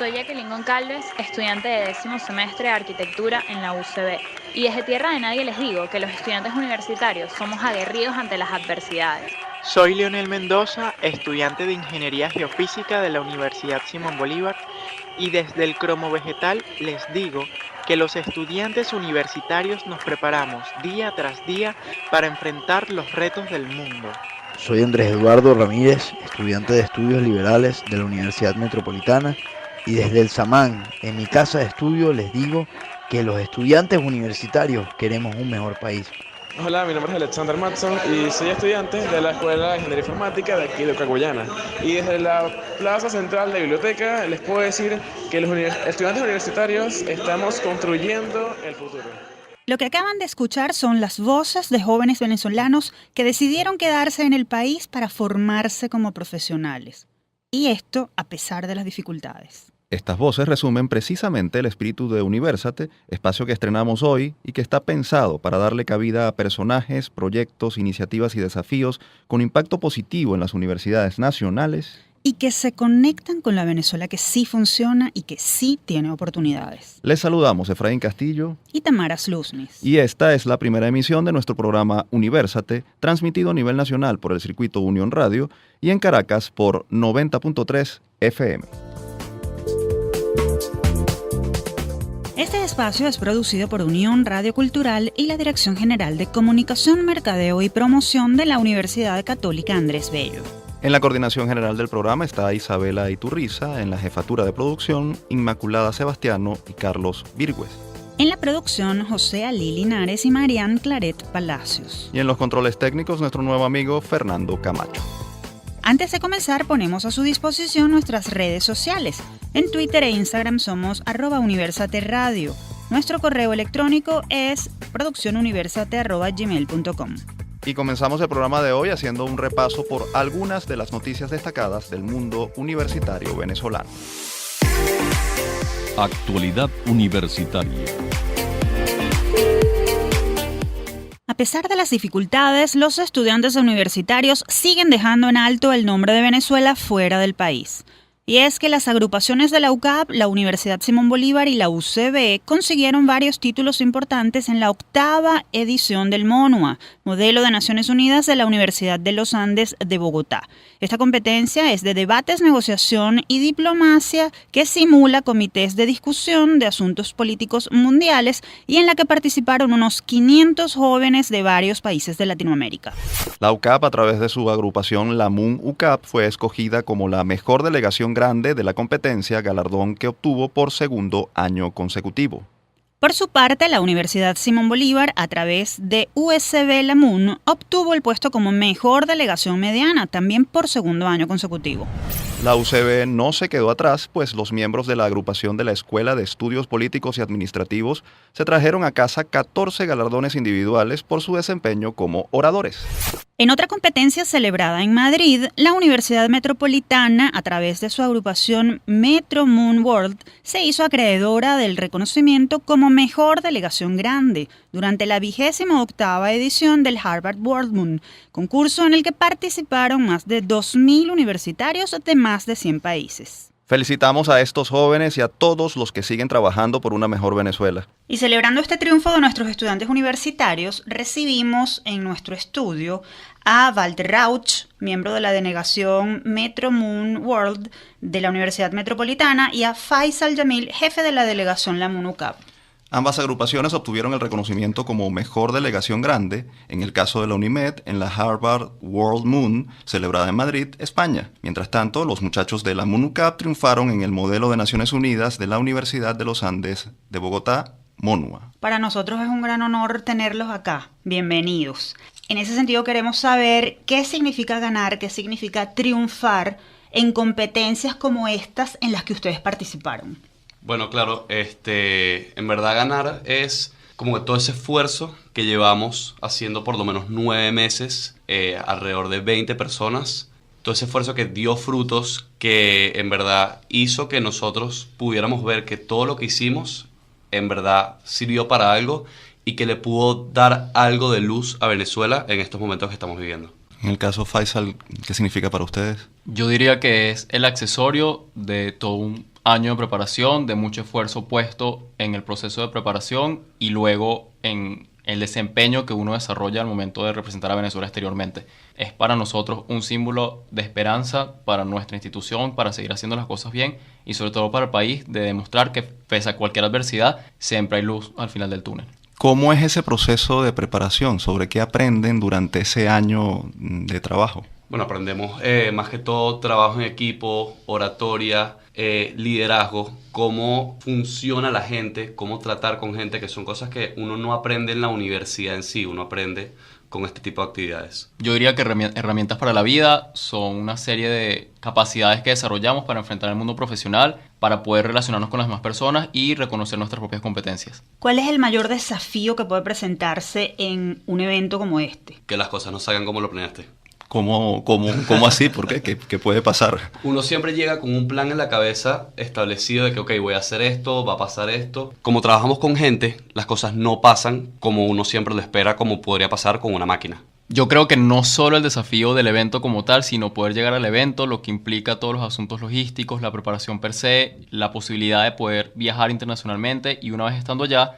Soy Jacqueline Goncalves, estudiante de 10º semestre de Arquitectura en la UCB. Y desde tierra de nadie les digo que los estudiantes universitarios somos aguerridos ante las adversidades. Soy Leonel Mendoza, estudiante de Ingeniería Geofísica de la Universidad Simón Bolívar, y desde el cromo vegetal les digo que los estudiantes universitarios nos preparamos día tras día para enfrentar los retos del mundo. Soy Andrés Eduardo Ramírez, estudiante de Estudios Liberales de la Universidad Metropolitana, y desde el Samán, en mi casa de estudio, les digo que los estudiantes universitarios queremos un mejor país. Hola, mi nombre es Alexander Matson y soy estudiante de la Escuela de Ingeniería Informática de aquí de Ocaguyana. Y desde la plaza central de biblioteca les puedo decir que los estudiantes universitarios estamos construyendo el futuro. Lo que acaban de escuchar son las voces de jóvenes venezolanos que decidieron quedarse en el país para formarse como profesionales. Y esto a pesar de las dificultades. Estas voces resumen precisamente el espíritu de Universate, espacio que estrenamos hoy y que está pensado para darle cabida a personajes, proyectos, iniciativas y desafíos con impacto positivo en las universidades nacionales y que se conectan con la Venezuela que sí funciona y que sí tiene oportunidades. Les saludamos Efraín Castillo y Tamara Sluznis. Y esta es la primera emisión de nuestro programa Universate, transmitido a nivel nacional por el circuito Unión Radio y en Caracas por 90.3 FM. Este espacio es producido por Unión Radio Cultural y la Dirección General de Comunicación, Mercadeo y Promoción de la Universidad Católica Andrés Bello. En la coordinación general del programa está Isabela Iturriza, en la jefatura de producción, Inmaculada Sebastiano y Carlos Virgües. En la producción, José Ali Linares y Marian Claret Palacios. Y en los controles técnicos, nuestro nuevo amigo Fernando Camacho. Antes de comenzar, ponemos a su disposición nuestras redes sociales. En Twitter e Instagram somos @universateradio. Nuestro correo electrónico es produccionuniversate@gmail.com. Y comenzamos el programa de hoy haciendo un repaso por algunas de las noticias destacadas del mundo universitario venezolano. Actualidad universitaria. A pesar de las dificultades, los estudiantes universitarios siguen dejando en alto el nombre de Venezuela fuera del país. Y es que las agrupaciones de la UCAP, la Universidad Simón Bolívar y la UCB consiguieron varios títulos importantes en la 8ª edición del MONUA, Modelo de Naciones Unidas de la Universidad de los Andes de Bogotá. Esta competencia es de debates, negociación y diplomacia que simula comités de discusión de asuntos políticos mundiales y en la que participaron unos 500 jóvenes de varios países de Latinoamérica. La UCAP, a través de su agrupación La MUN UCAP, fue escogida como la mejor delegación grande de la competencia, galardón que obtuvo por segundo año consecutivo. Por su parte, la Universidad Simón Bolívar, a través de USB La MUN, obtuvo el puesto como mejor delegación mediana, también por segundo año consecutivo. La UCB no se quedó atrás, pues los miembros de la agrupación de la Escuela de Estudios Políticos y Administrativos se trajeron a casa 14 galardones individuales por su desempeño como oradores. En otra competencia celebrada en Madrid, la Universidad Metropolitana, a través de su agrupación Metro Moon World, se hizo acreedora del reconocimiento como mejor delegación grande durante la 28ª edición del Harvard World Moon, concurso en el que participaron más de 2.000 universitarios de más de 100 países. Felicitamos a estos jóvenes y a todos los que siguen trabajando por una mejor Venezuela. Y celebrando este triunfo de nuestros estudiantes universitarios, recibimos en nuestro estudio a Walter Rauch, miembro de la delegación Metro Moon World de la Universidad Metropolitana, y a Faisal Yamil, jefe de la delegación La MUN UCAP. Ambas agrupaciones obtuvieron el reconocimiento como mejor delegación grande, en el caso de la UNIMED, en la Harvard World Moon, celebrada en Madrid, España. Mientras tanto, los muchachos de la MUN UCAP triunfaron en el Modelo de Naciones Unidas de la Universidad de los Andes de Bogotá, MONUA. Para nosotros es un gran honor tenerlos acá. Bienvenidos. En ese sentido queremos saber qué significa ganar, qué significa triunfar en competencias como estas en las que ustedes participaron. Bueno, claro, en verdad ganar es como que todo ese esfuerzo que llevamos haciendo por lo menos 9 meses, alrededor de 20 personas, todo ese esfuerzo que dio frutos, que en verdad hizo que nosotros pudiéramos ver que todo lo que hicimos en verdad sirvió para algo y que le pudo dar algo de luz a Venezuela en estos momentos que estamos viviendo. En el caso Faisal, ¿qué significa para ustedes? Yo diría que es el accesorio de todo un año de preparación, de mucho esfuerzo puesto en el proceso de preparación y luego en el desempeño que uno desarrolla al momento de representar a Venezuela exteriormente. Es para nosotros un símbolo de esperanza para nuestra institución, para seguir haciendo las cosas bien y sobre todo para el país, de demostrar que pese a cualquier adversidad, siempre hay luz al final del túnel. ¿Cómo es ese proceso de preparación? ¿Sobre qué aprenden durante ese año de trabajo? Bueno, aprendemos más que todo trabajo en equipo, oratoria, liderazgo, cómo funciona la gente, cómo tratar con gente, que son cosas que uno no aprende en la universidad en sí, uno aprende con este tipo de actividades. Yo diría que herramientas para la vida son una serie de capacidades que desarrollamos para enfrentar el mundo profesional, para poder relacionarnos con las demás personas y reconocer nuestras propias competencias. ¿Cuál es el mayor desafío que puede presentarse en un evento como este? Que las cosas no salgan como lo planeaste. ¿Cómo así? ¿Por qué? ¿Qué puede pasar? Uno siempre llega con un plan en la cabeza establecido de que, ok, voy a hacer esto, va a pasar esto. Como trabajamos con gente, las cosas no pasan como uno siempre lo espera, como podría pasar con una máquina. Yo creo que no solo el desafío del evento como tal, sino poder llegar al evento, lo que implica todos los asuntos logísticos, la preparación per se, la posibilidad de poder viajar internacionalmente y una vez estando allá,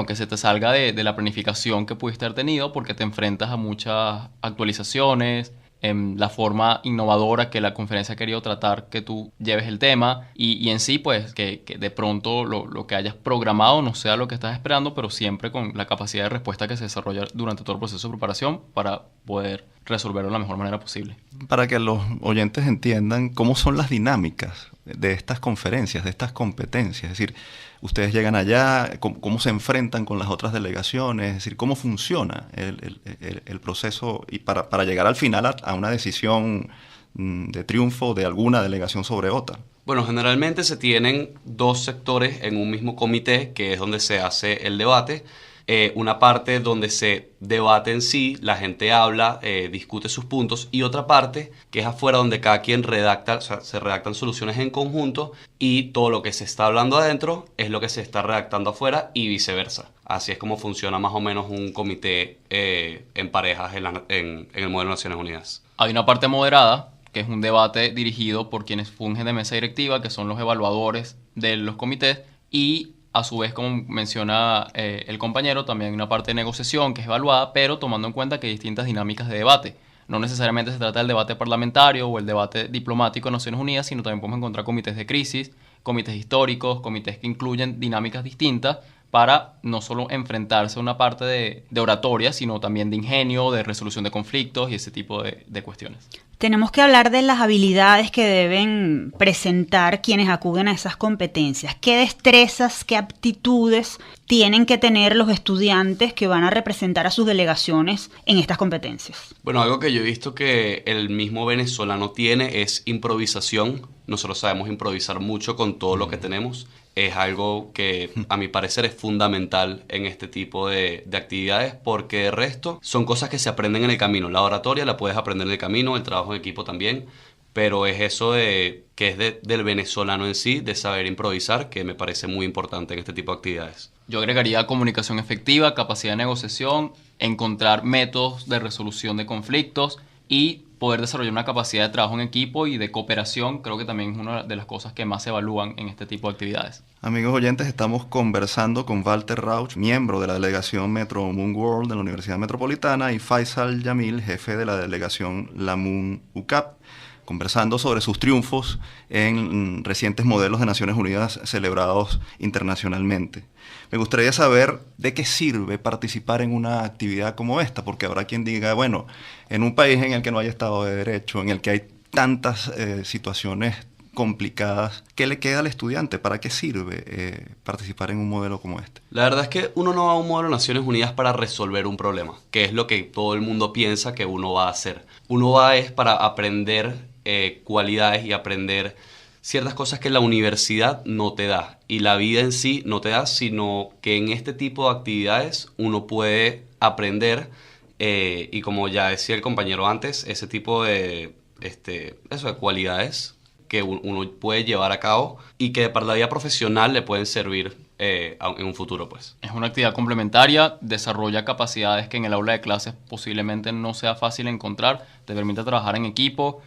que se te salga de la planificación que pudiste haber tenido porque te enfrentas a muchas actualizaciones, la forma innovadora que la conferencia ha querido tratar que tú lleves el tema y en sí pues que de pronto lo que hayas programado no sea lo que estás esperando, pero siempre con la capacidad de respuesta que se desarrolla durante todo el proceso de preparación para poder resolverlo de la mejor manera posible. Para que los oyentes entiendan cómo son las dinámicas de estas conferencias, de estas competencias, es decir, ustedes llegan allá, cómo se enfrentan con las otras delegaciones, es decir, cómo funciona el proceso y para llegar al final a una decisión de triunfo de alguna delegación sobre otra. Bueno, generalmente se tienen dos sectores en un mismo comité, que es donde se hace el debate. Una parte donde se debate en sí, la gente habla, discute sus puntos, y otra parte que es afuera donde cada quien redacta, o sea, se redactan soluciones en conjunto y todo lo que se está hablando adentro es lo que se está redactando afuera y viceversa. Así es como funciona más o menos un comité en parejas en el modelo de Naciones Unidas. Hay una parte moderada, que es un debate dirigido por quienes fungen de mesa directiva, que son los evaluadores de los comités, y a su vez, como menciona el compañero, también hay una parte de negociación que es evaluada, pero tomando en cuenta que hay distintas dinámicas de debate. No necesariamente se trata del debate parlamentario o el debate diplomático de Naciones Unidas, sino también podemos encontrar comités de crisis, comités históricos, comités que incluyen dinámicas distintas para no solo enfrentarse a una parte de oratoria, sino también de ingenio, de resolución de conflictos y ese tipo de cuestiones. Tenemos que hablar de las habilidades que deben presentar quienes acuden a esas competencias. ¿Qué destrezas, qué aptitudes tienen que tener los estudiantes que van a representar a sus delegaciones en estas competencias? Bueno, algo que yo he visto que el mismo venezolano tiene es improvisación. Nosotros sabemos improvisar mucho con todo lo que tenemos. Es algo que a mi parecer es fundamental en este tipo de actividades, porque de resto son cosas que se aprenden en el camino. La oratoria la puedes aprender en el camino, el trabajo en equipo también, pero es eso que es del venezolano en sí, de saber improvisar, que me parece muy importante en este tipo de actividades. Yo agregaría comunicación efectiva, capacidad de negociación, encontrar métodos de resolución de conflictos y poder desarrollar una capacidad de trabajo en equipo y de cooperación. Creo que también es una de las cosas que más se evalúan en este tipo de actividades. Amigos oyentes, estamos conversando con Walter Rauch, miembro de la delegación Metro Moon World de la Universidad Metropolitana, y Faisal Yamil, jefe de la delegación La Moon UCAP, conversando sobre sus triunfos en recientes modelos de Naciones Unidas celebrados internacionalmente. Me gustaría saber de qué sirve participar en una actividad como esta, porque habrá quien diga, bueno, en un país en el que no hay Estado de Derecho, en el que hay tantas situaciones complicadas, ¿qué le queda al estudiante? ¿Para qué sirve participar en un modelo como este? La verdad es que uno no va a un modelo de Naciones Unidas para resolver un problema, que es lo que todo el mundo piensa que uno va a hacer. Uno va es para aprender cualidades y aprender ciertas cosas que la universidad no te da y la vida en sí no te da, sino que en este tipo de actividades uno puede aprender y, como ya decía el compañero antes, ese tipo de cualidades que uno puede llevar a cabo y que para la vida profesional le pueden servir en un futuro, pues. Es una actividad complementaria, desarrolla capacidades que en el aula de clases posiblemente no sea fácil encontrar, te permite trabajar en equipo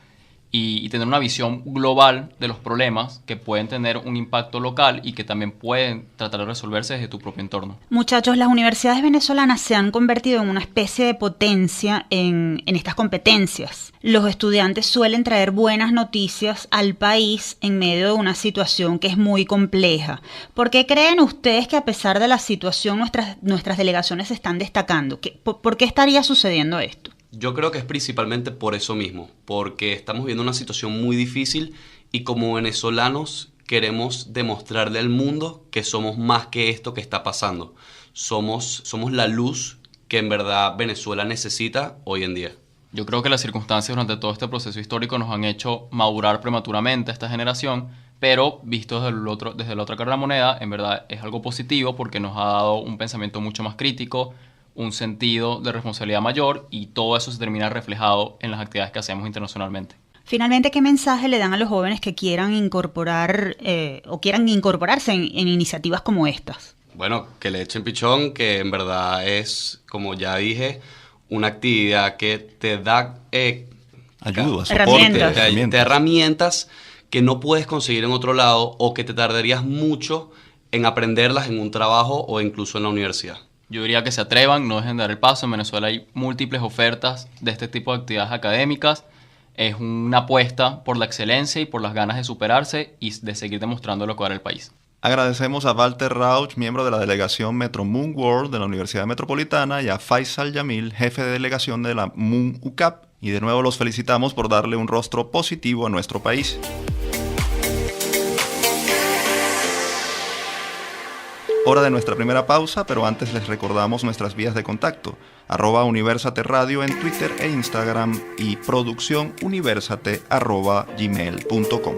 y tener una visión global de los problemas que pueden tener un impacto local y que también pueden tratar de resolverse desde tu propio entorno. Muchachos, las universidades venezolanas se han convertido en una especie de potencia en estas competencias. Los estudiantes suelen traer buenas noticias al país en medio de una situación que es muy compleja. ¿Por qué creen ustedes que a pesar de la situación nuestras delegaciones se están destacando? ¿Por qué estaría sucediendo esto? Yo creo que es principalmente por eso mismo, porque estamos viviendo una situación muy difícil y como venezolanos queremos demostrarle al mundo que somos más que esto que está pasando. Somos la luz que en verdad Venezuela necesita hoy en día. Yo creo que las circunstancias durante todo este proceso histórico nos han hecho madurar prematuramente a esta generación, pero visto desde la otra cara de la moneda, en verdad es algo positivo porque nos ha dado un pensamiento mucho más crítico, un sentido de responsabilidad mayor y todo eso se termina reflejado en las actividades que hacemos internacionalmente. Finalmente, ¿qué mensaje le dan a los jóvenes que quieran incorporar o quieran incorporarse en iniciativas como estas? Bueno, que le echen pichón, que en verdad es, como ya dije, una actividad que te da ayuda, herramientas. Te da herramientas que no puedes conseguir en otro lado o que te tardarías mucho en aprenderlas en un trabajo o incluso en la universidad. Yo diría que se atrevan, no dejen de dar el paso. En Venezuela hay múltiples ofertas de este tipo de actividades académicas. Es una apuesta por la excelencia y por las ganas de superarse y de seguir demostrando lo que vale el país. Agradecemos a Walter Rauch, miembro de la delegación Metro Moon World de la Universidad Metropolitana, y a Faisal Yamil, jefe de delegación de la Moon UCAP. Y de nuevo los felicitamos por darle un rostro positivo a nuestro país. Hora de nuestra primera pausa, pero antes les recordamos nuestras vías de contacto. @Universate Radio en Twitter e Instagram y producciónuniversate@gmail.com.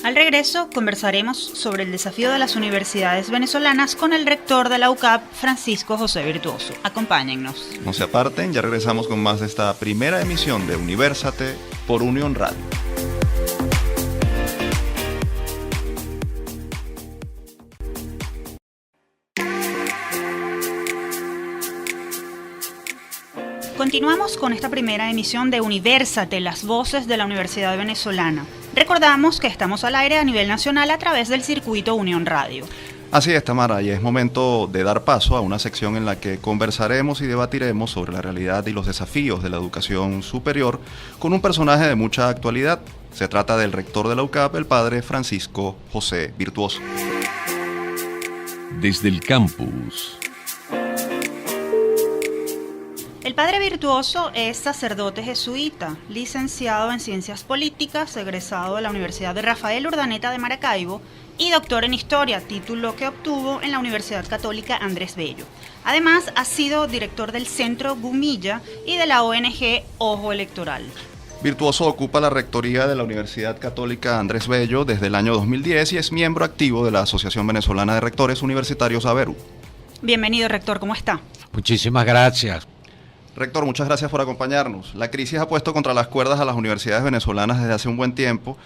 Al regreso conversaremos sobre el desafío de las universidades venezolanas con el rector de la UCAP, Francisco José Virtuoso. Acompáñennos. No se aparten, ya regresamos con más de esta primera emisión de Universate por Unión Radio. Continuamos con esta primera emisión de Universate, las voces de la Universidad Venezolana. Recordamos que estamos al aire a nivel nacional a través del circuito Unión Radio. Así es, Tamara, y es momento de dar paso a una sección en la que conversaremos y debatiremos sobre la realidad y los desafíos de la educación superior con un personaje de mucha actualidad. Se trata del rector de la UCAP, el padre Francisco José Virtuoso. Desde el campus. El padre Virtuoso es sacerdote jesuita, licenciado en Ciencias Políticas, egresado de la Universidad de Rafael Urdaneta de Maracaibo y doctor en Historia, título que obtuvo en la Universidad Católica Andrés Bello. Además, ha sido director del Centro Gumilla y de la ONG Ojo Electoral. Virtuoso ocupa la rectoría de la Universidad Católica Andrés Bello desde el año 2010 y es miembro activo de la Asociación Venezolana de Rectores Universitarios AVERU. Bienvenido, rector, ¿cómo está? Muchísimas gracias. Rector, muchas gracias por acompañarnos. La crisis ha puesto contra las cuerdas a las universidades venezolanas desde hace un buen tiempo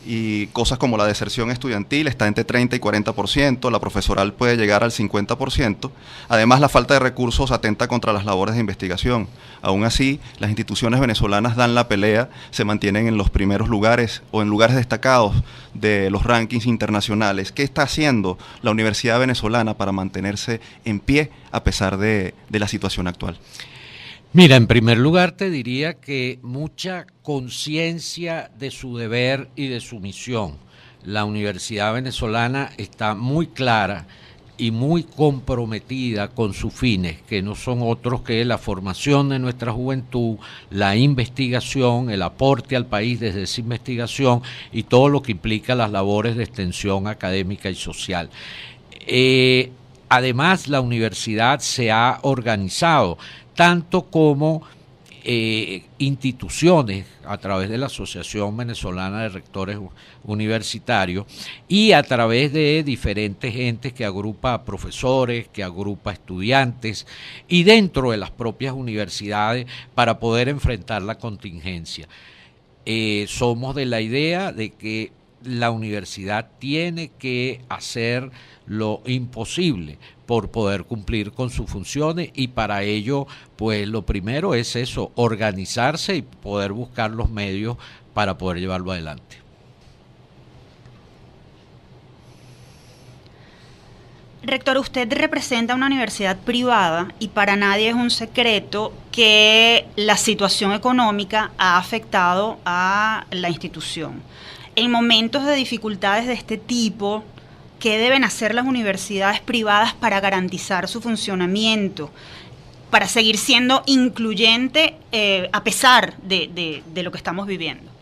y cosas como la deserción estudiantil está entre 30 y 40%, la profesoral puede llegar al 50%. Además, la falta de recursos atenta contra las labores de investigación. Aún así, las instituciones venezolanas dan la pelea, se mantienen en los primeros lugares o en lugares destacados de los rankings internacionales. ¿Qué está haciendo la Universidad Venezolana para mantenerse en pie a pesar de la situación actual? Mira, en primer lugar te diría que mucha conciencia de su deber y de su misión. La Universidad Venezolana está muy clara y muy comprometida con sus fines, que no son otros que la formación de nuestra juventud, la investigación, el aporte al país desde esa investigación y todo lo que implica las labores de extensión académica y social. Además, la universidad se ha organizado tanto como instituciones a través de la Asociación Venezolana de Rectores Universitarios y a través de diferentes entes que agrupa profesores, que agrupa estudiantes y dentro de las propias universidades para poder enfrentar la contingencia. Somos de la idea de que la universidad tiene que hacer lo imposible por poder cumplir con sus funciones, y para ello, pues lo primero es eso, organizarse y poder buscar los medios para poder llevarlo adelante. Rector, usted representa una universidad privada y para nadie es un secreto que la situación económica ha afectado a la institución. En momentos de dificultades de este tipo, ¿qué deben hacer las universidades privadas para garantizar su funcionamiento, para seguir siendo incluyente a pesar de lo que estamos viviendo?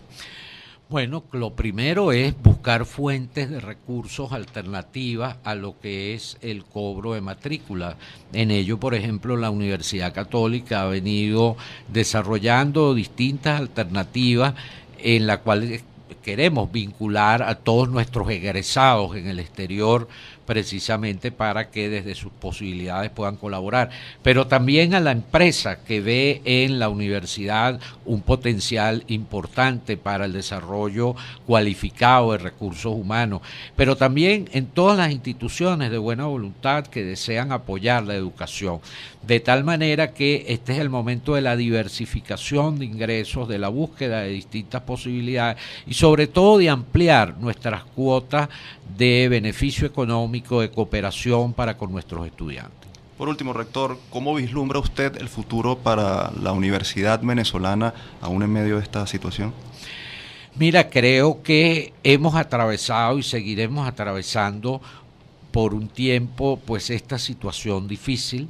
Bueno, lo primero es buscar fuentes de recursos alternativas a lo que es el cobro de matrícula. En ello, por ejemplo, la Universidad Católica ha venido desarrollando distintas alternativas en las cuales queremos vincular a todos nuestros egresados en el exterior, precisamente para que desde sus posibilidades puedan colaborar, pero también a la empresa que ve en la universidad un potencial importante para el desarrollo cualificado de recursos humanos, pero también en todas las instituciones de buena voluntad que desean apoyar la educación, de tal manera que este es el momento de la diversificación de ingresos, de la búsqueda de distintas posibilidades y sobre todo de ampliar nuestras cuotas de beneficio económico, de cooperación para con nuestros estudiantes. Por último, rector, ¿cómo vislumbra usted el futuro para la universidad venezolana aún en medio de esta situación? Mira, creo que hemos atravesado y seguiremos atravesando por un tiempo pues esta situación difícil.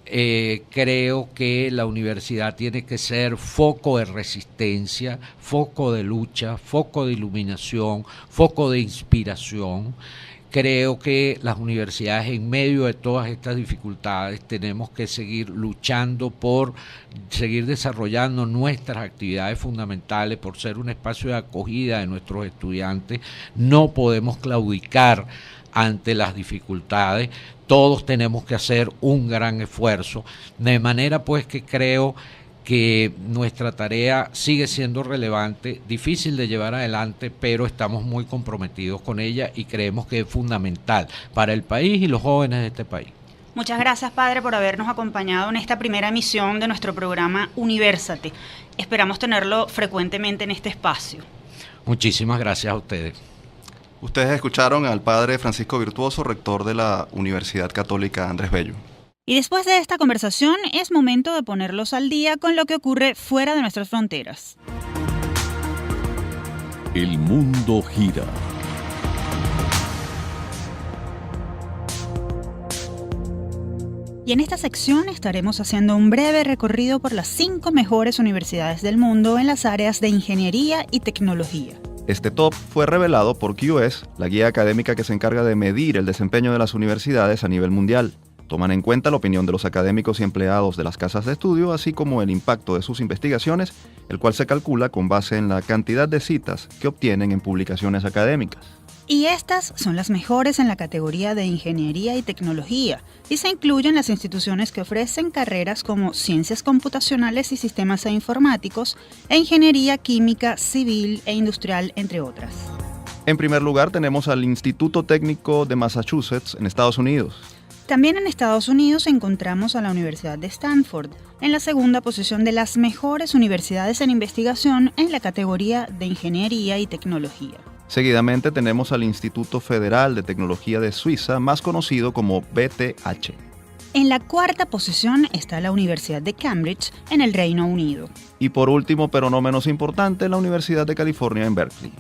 Creo que la universidad tiene que ser foco de resistencia, foco de lucha, foco de iluminación, foco de inspiración. Creo que las universidades en medio de todas estas dificultades tenemos que seguir luchando por seguir desarrollando nuestras actividades fundamentales, por ser un espacio de acogida de nuestros estudiantes. No podemos claudicar ante las dificultades. Todos tenemos que hacer un gran esfuerzo, de manera pues que creo que nuestra tarea sigue siendo relevante, difícil de llevar adelante, pero estamos muy comprometidos con ella y creemos que es fundamental para el país y los jóvenes de este país. Muchas gracias, padre, por habernos acompañado en esta primera emisión de nuestro programa Universate. Esperamos tenerlo frecuentemente en este espacio. Muchísimas gracias a ustedes. Ustedes escucharon al padre Francisco Virtuoso, rector de la Universidad Católica Andrés Bello. Y después de esta conversación es momento de ponerlos al día con lo que ocurre fuera de nuestras fronteras. El mundo gira. Y en esta sección estaremos haciendo un breve recorrido por las 5 mejores universidades del mundo en las áreas de ingeniería y tecnología. Este top fue revelado por QS, la guía académica que se encarga de medir el desempeño de las universidades a nivel mundial. Toman en cuenta la opinión de los académicos y empleados de las casas de estudio, así como el impacto de sus investigaciones, el cual se calcula con base en la cantidad de citas que obtienen en publicaciones académicas. Y estas son las mejores en la categoría de ingeniería y tecnología, y se incluyen las instituciones que ofrecen carreras como ciencias computacionales y sistemas informáticos, e ingeniería química, civil e industrial, entre otras. En primer lugar tenemos al Instituto Técnico de Massachusetts, en Estados Unidos. También en Estados Unidos encontramos a la Universidad de Stanford, en la segunda posición de las mejores universidades en investigación en la categoría de ingeniería y tecnología. Seguidamente tenemos al Instituto Federal de Tecnología de Suiza, más conocido como BTH. En la cuarta posición está la Universidad de Cambridge, en el Reino Unido. Y por último, pero no menos importante, la Universidad de California en Berkeley.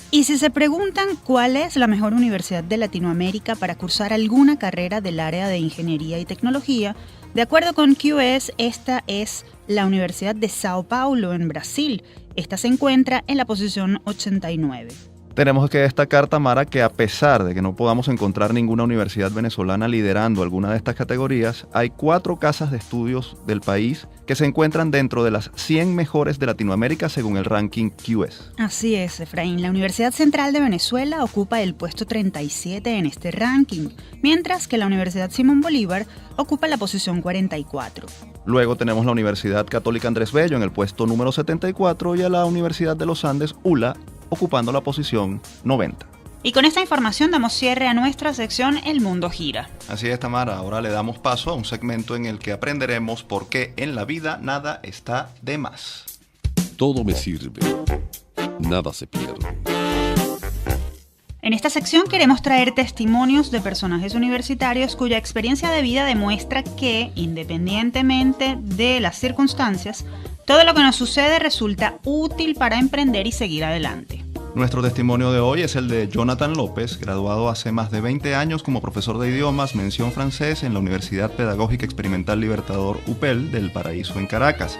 Y si se preguntan cuál es la mejor universidad de Latinoamérica para cursar alguna carrera del área de ingeniería y tecnología, de acuerdo con QS, esta es la Universidad de Sao Paulo, en Brasil. Esta se encuentra en la posición 89. Tenemos que destacar, Tamara, que a pesar de que no podamos encontrar ninguna universidad venezolana liderando alguna de estas categorías, hay 4 casas de estudios del país que se encuentran dentro de las 100 mejores de Latinoamérica según el ranking QS. Así es, Efraín. La Universidad Central de Venezuela ocupa el puesto 37 en este ranking, mientras que la Universidad Simón Bolívar ocupa la posición 44. Luego tenemos la Universidad Católica Andrés Bello en el puesto número 74 y a la Universidad de los Andes, ULA, ocupando la posición 90. Y con esta información damos cierre a nuestra sección El Mundo Gira. Así es, Tamara. Ahora le damos paso a un segmento en el que aprenderemos por qué en la vida nada está de más. Todo me sirve. Nada se pierde. En esta sección queremos traer testimonios de personajes universitarios cuya experiencia de vida demuestra que, independientemente de las circunstancias, todo lo que nos sucede resulta útil para emprender y seguir adelante. Nuestro testimonio de hoy es el de Jonathan López, graduado hace más de 20 años como profesor de idiomas mención francés en la Universidad Pedagógica Experimental Libertador UPEL del Paraíso en Caracas.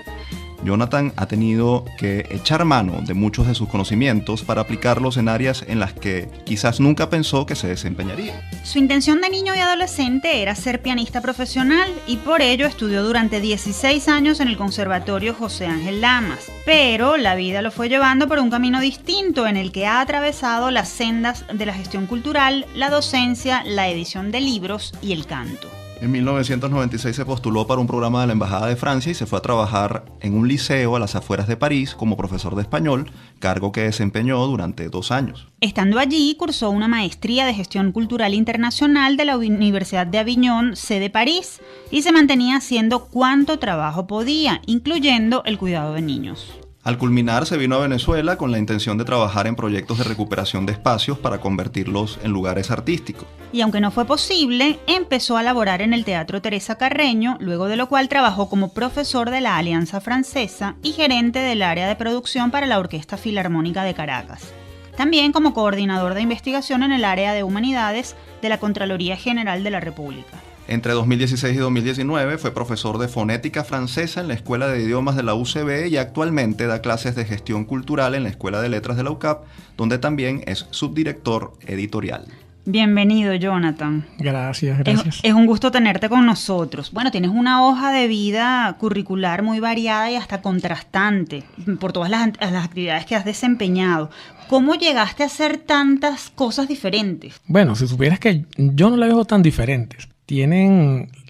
Jonathan ha tenido que echar mano de muchos de sus conocimientos para aplicarlos en áreas en las que quizás nunca pensó que se desempeñaría. Su intención de niño y adolescente era ser pianista profesional y por ello estudió durante 16 años en el Conservatorio José Ángel Lamas. Pero la vida lo fue llevando por un camino distinto en el que ha atravesado las sendas de la gestión cultural, la docencia, la edición de libros y el canto. En 1996 se postuló para un programa de la Embajada de Francia y se fue a trabajar en un liceo a las afueras de París como profesor de español, cargo que desempeñó durante 2 años. Estando allí, cursó una maestría de gestión cultural internacional de la Universidad de Aviñón, sede París, y se mantenía haciendo cuanto trabajo podía, incluyendo el cuidado de niños. Al culminar, se vino a Venezuela con la intención de trabajar en proyectos de recuperación de espacios para convertirlos en lugares artísticos. Y aunque no fue posible, empezó a laborar en el Teatro Teresa Carreño, luego de lo cual trabajó como profesor de la Alianza Francesa y gerente del área de producción para la Orquesta Filarmónica de Caracas. También como coordinador de investigación en el área de humanidades de la Contraloría General de la República. Entre 2016 y 2019 fue profesor de fonética francesa en la Escuela de Idiomas de la UCB y actualmente da clases de gestión cultural en la Escuela de Letras de la UCAP, donde también es subdirector editorial. Bienvenido, Jonathan. Gracias. Es un gusto tenerte con nosotros. Bueno, tienes una hoja de vida curricular muy variada y hasta contrastante por todas las actividades que has desempeñado. ¿Cómo llegaste a hacer tantas cosas diferentes? Bueno, si supieras que yo no las veo tan diferentes.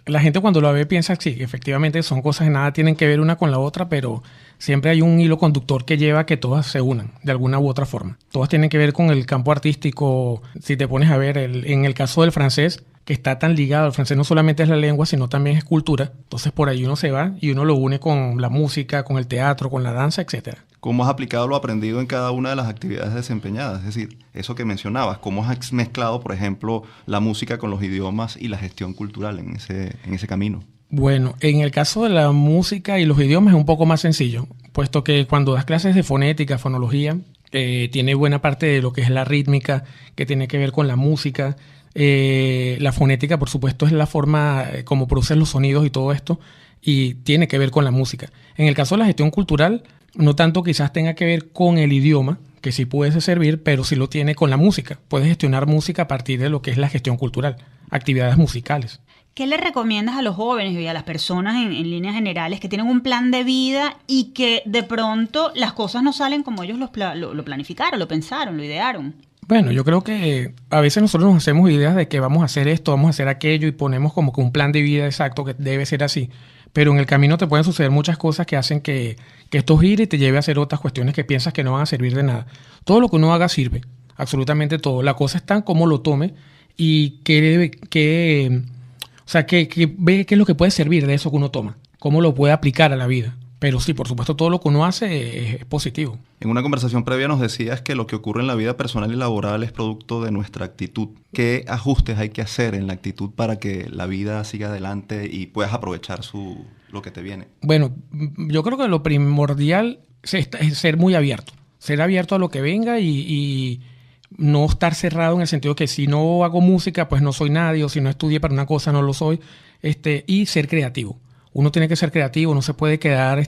La gente cuando lo ve piensa que sí, efectivamente son cosas que nada tienen que ver una con la otra, pero siempre hay un hilo conductor que lleva a que todas se unan de alguna u otra forma. Todas tienen que ver con el campo artístico. Si te pones a ver, en el caso del francés, que está tan ligado, el francés no solamente es la lengua, sino también es cultura. Entonces por ahí uno se va y uno lo une con la música, con el teatro, con la danza, etcétera. ¿Cómo has aplicado lo aprendido en cada una de las actividades desempeñadas? Es decir, eso que mencionabas, ¿cómo has mezclado, por ejemplo, la música con los idiomas y la gestión cultural en ese camino? Bueno, en el caso de la música y los idiomas es un poco más sencillo, puesto que cuando das clases de fonética, fonología, tiene buena parte de lo que es la rítmica, que tiene que ver con la música. La fonética, por supuesto, es la forma como producen los sonidos y todo esto, y tiene que ver con la música. En el caso de la gestión cultural, no tanto quizás tenga que ver con el idioma, que sí puede servir, pero sí lo tiene con la música. Puedes gestionar música a partir de lo que es la gestión cultural, actividades musicales. ¿Qué le recomiendas a los jóvenes y a las personas en líneas generales que tienen un plan de vida y que de pronto las cosas no salen como ellos lo planificaron, lo pensaron, lo idearon? Bueno, yo creo que a veces nosotros nos hacemos ideas de que vamos a hacer esto, vamos a hacer aquello y ponemos como que un plan de vida exacto que debe ser así. Pero en el camino te pueden suceder muchas cosas que hacen que esto gire y te lleve a hacer otras cuestiones que piensas que no van a servir de nada. Todo lo que uno haga sirve, absolutamente todo. La cosa está en cómo lo tome y ve qué es lo que puede servir de eso que uno toma, cómo lo puede aplicar a la vida. Pero sí, por supuesto, todo lo que uno hace es positivo. En una conversación previa nos decías que lo que ocurre en la vida personal y laboral es producto de nuestra actitud. ¿Qué ajustes hay que hacer en la actitud para que la vida siga adelante y puedas aprovechar lo que te viene? Bueno, yo creo que lo primordial es ser muy abierto. Ser abierto a lo que venga y no estar cerrado en el sentido que si no hago música, pues no soy nadie, o si no estudié para una cosa, no lo soy. Y ser creativo. Uno tiene que ser creativo, no se puede quedar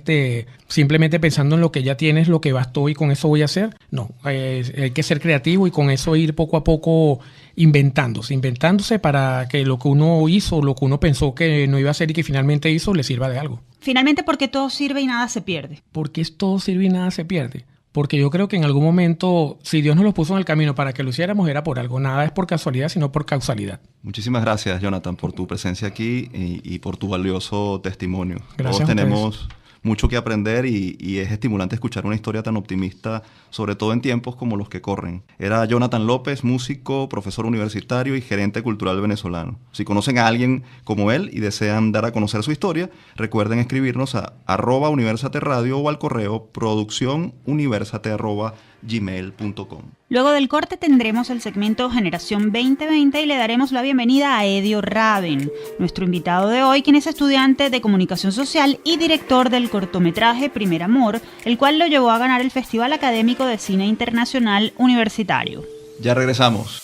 simplemente pensando en lo que ya tienes, lo que bastó y con eso voy a hacer. No, hay que ser creativo y con eso ir poco a poco inventándose para que lo que uno hizo, lo que uno pensó que no iba a hacer y que finalmente hizo, le sirva de algo. Finalmente, ¿por qué todo sirve y nada se pierde? ¿Por qué todo sirve y nada se pierde? Porque yo creo que en algún momento, si Dios nos lo puso en el camino para que lo hiciéramos, era por algo. Nada es por casualidad, sino por causalidad. Muchísimas gracias, Jonathan, por tu presencia aquí y por tu valioso testimonio. Gracias. Todos tenemos mucho que aprender y es estimulante escuchar una historia tan optimista, sobre todo en tiempos como los que corren. Era Jonathan López, músico, profesor universitario y gerente cultural venezolano. Si conocen a alguien como él y desean dar a conocer su historia, recuerden escribirnos a @universaterradio o al correo produccionuniversate@gmail.com. Luego del corte tendremos el segmento Generación 2020 y le daremos la bienvenida a Edio Raven, nuestro invitado de hoy, quien es estudiante de Comunicación Social y director del cortometraje Primer Amor, el cual lo llevó a ganar el Festival Académico de Cine Internacional Universitario. Ya regresamos.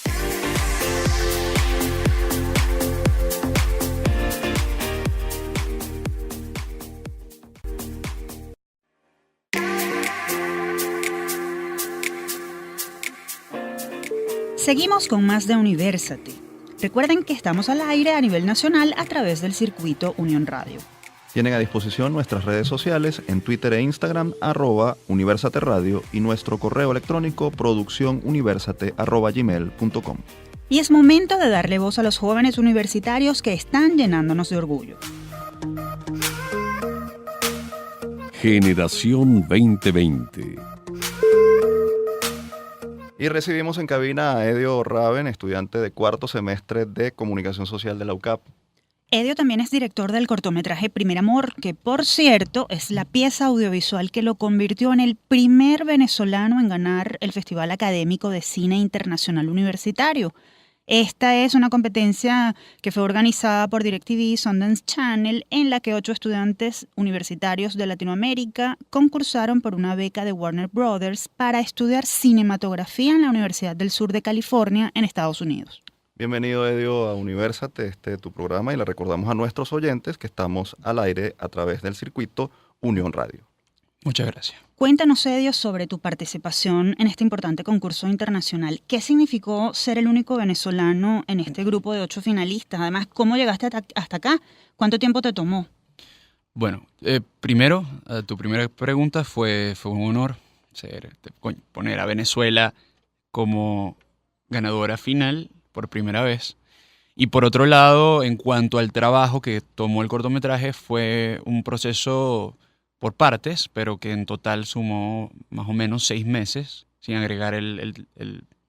Seguimos con más de Universate. Recuerden que estamos al aire a nivel nacional a través del circuito Unión Radio. Tienen a disposición nuestras redes sociales en Twitter e Instagram, @universateradio, y nuestro correo electrónico produccionuniversate@gmail.com. Y es momento de darle voz a los jóvenes universitarios que están llenándonos de orgullo. Generación 2020. Y recibimos en cabina a Edio Raven, estudiante de cuarto semestre de Comunicación Social de la UCAP. Edio también es director del cortometraje Primer Amor, que por cierto es la pieza audiovisual que lo convirtió en el primer venezolano en ganar el Festival Académico de Cine Internacional Universitario. Esta es una competencia que fue organizada por DirecTV y Sundance Channel, en la que 8 estudiantes universitarios de Latinoamérica concursaron por una beca de Warner Brothers para estudiar cinematografía en la Universidad del Sur de California, en Estados Unidos. Bienvenido, Edio, a Universate, tu programa, y le recordamos a nuestros oyentes que estamos al aire a través del circuito Unión Radio. Muchas gracias. Cuéntanos, Edio, sobre tu participación en este importante concurso internacional. ¿Qué significó ser el único venezolano en este grupo de 8 finalistas? Además, ¿cómo llegaste hasta acá? ¿Cuánto tiempo te tomó? Bueno, primero, tu primera pregunta fue un honor poner a Venezuela como ganadora final por primera vez. Y por otro lado, en cuanto al trabajo que tomó el cortometraje, fue un proceso por partes, pero que en total sumó más o menos 6 meses, sin agregar el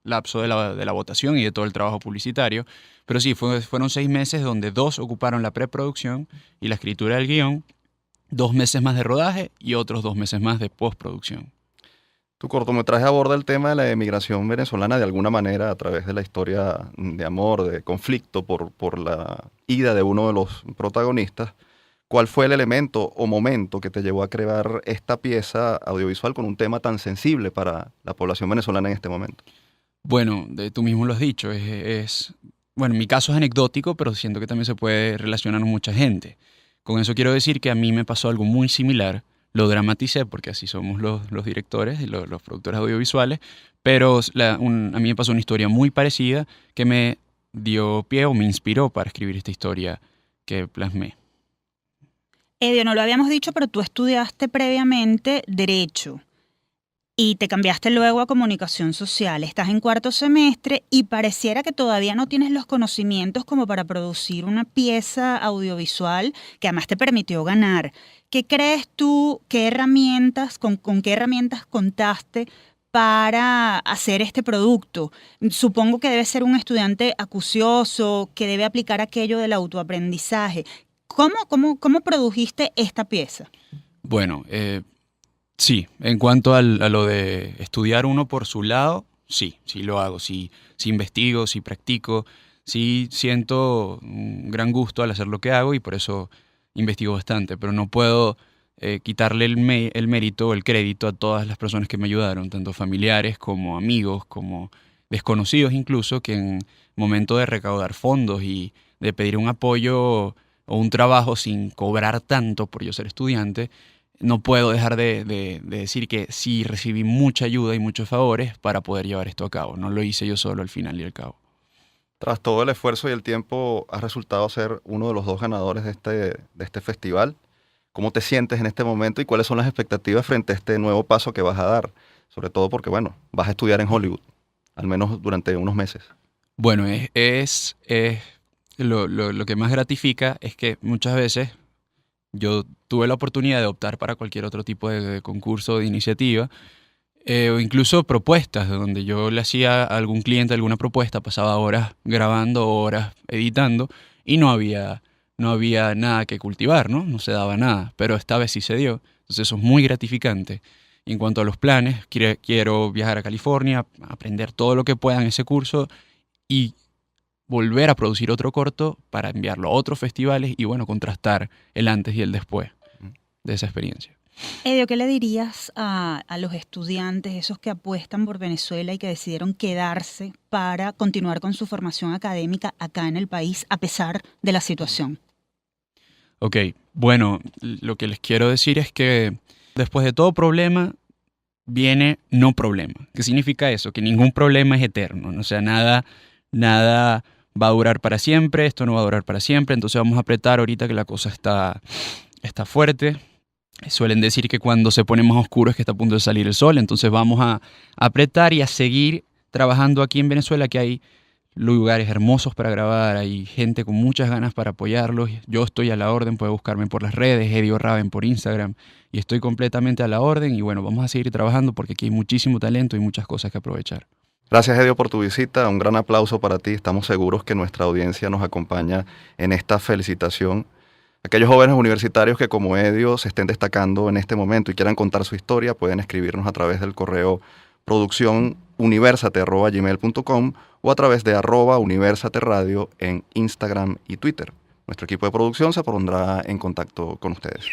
lapso de la votación y de todo el trabajo publicitario. Pero sí, fueron 6 meses donde 2 ocuparon la preproducción y la escritura del guión, 2 meses más de rodaje y otros 2 meses más de postproducción. Tu cortometraje aborda el tema de la emigración venezolana de alguna manera a través de la historia de amor, de conflicto por la ida de uno de los protagonistas. ¿Cuál fue el elemento o momento que te llevó a crear esta pieza audiovisual con un tema tan sensible para la población venezolana en este momento? Bueno, tú mismo lo has dicho, bueno, en mi caso es anecdótico, pero siento que también se puede relacionar con mucha gente. Con eso quiero decir que a mí me pasó algo muy similar, lo dramaticé porque así somos los directores y los productores audiovisuales, pero a mí me pasó una historia muy parecida que me dio pie o me inspiró para escribir esta historia que plasmé. Edio, no lo habíamos dicho, pero tú estudiaste previamente Derecho y te cambiaste luego a Comunicación Social. Estás en cuarto semestre y pareciera que todavía no tienes los conocimientos como para producir una pieza audiovisual que además te permitió ganar. ¿Qué crees tú, con qué herramientas contaste para hacer este producto? Supongo que debes ser un estudiante acucioso, que debe aplicar aquello del autoaprendizaje. ¿Cómo produjiste esta pieza? Bueno, sí, en cuanto a lo de estudiar uno por su lado, sí lo hago, sí investigo, sí practico, sí siento un gran gusto al hacer lo que hago y por eso investigo bastante, pero no puedo quitarle el mérito o el crédito a todas las personas que me ayudaron, tanto familiares como amigos, como desconocidos incluso, que en momento de recaudar fondos y de pedir un apoyo o un trabajo sin cobrar tanto por yo ser estudiante, no puedo dejar de decir que sí recibí mucha ayuda y muchos favores para poder llevar esto a cabo. No lo hice yo solo al final y al cabo. Tras todo el esfuerzo y el tiempo, has resultado ser uno de los 2 ganadores de este festival. ¿Cómo te sientes en este momento y cuáles son las expectativas frente a este nuevo paso que vas a dar? Sobre todo porque, bueno, vas a estudiar en Hollywood, al menos durante unos meses. Bueno, lo que más gratifica es que muchas veces yo tuve la oportunidad de optar para cualquier otro tipo de concurso o de iniciativa, o incluso propuestas, donde yo le hacía a algún cliente alguna propuesta, pasaba horas grabando, horas editando, y no había nada que cultivar, ¿no? No se daba nada, pero esta vez sí se dio. Entonces eso es muy gratificante. Y en cuanto a los planes, quiero viajar a California, aprender todo lo que pueda en ese curso y volver a producir otro corto para enviarlo a otros festivales y, bueno, contrastar el antes y el después de esa experiencia. Edio, ¿qué le dirías a los estudiantes, esos que apuestan por Venezuela y que decidieron quedarse para continuar con su formación académica acá en el país a pesar de la situación? Ok, bueno, lo que les quiero decir es que después de todo problema viene no problema. ¿Qué significa eso? Que ningún problema es eterno, ¿no? O sea, nada va a durar para siempre, esto no va a durar para siempre, entonces vamos a apretar ahorita que la cosa está fuerte. Suelen decir que cuando se pone más oscuro es que está a punto de salir el sol, entonces vamos a apretar y a seguir trabajando aquí en Venezuela, que hay lugares hermosos para grabar, hay gente con muchas ganas para apoyarlos. Yo estoy a la orden, puede buscarme por las redes, Edio Raven por Instagram, y estoy completamente a la orden. Y bueno, vamos a seguir trabajando porque aquí hay muchísimo talento y muchas cosas que aprovechar. Gracias, Edio, por tu visita. Un gran aplauso para ti. Estamos seguros que nuestra audiencia nos acompaña en esta felicitación. Aquellos jóvenes universitarios que como Edio se estén destacando en este momento y quieran contar su historia, pueden escribirnos a través del correo produccionuniversate@gmail.com o a través de @universateradio en Instagram y Twitter. Nuestro equipo de producción se pondrá en contacto con ustedes.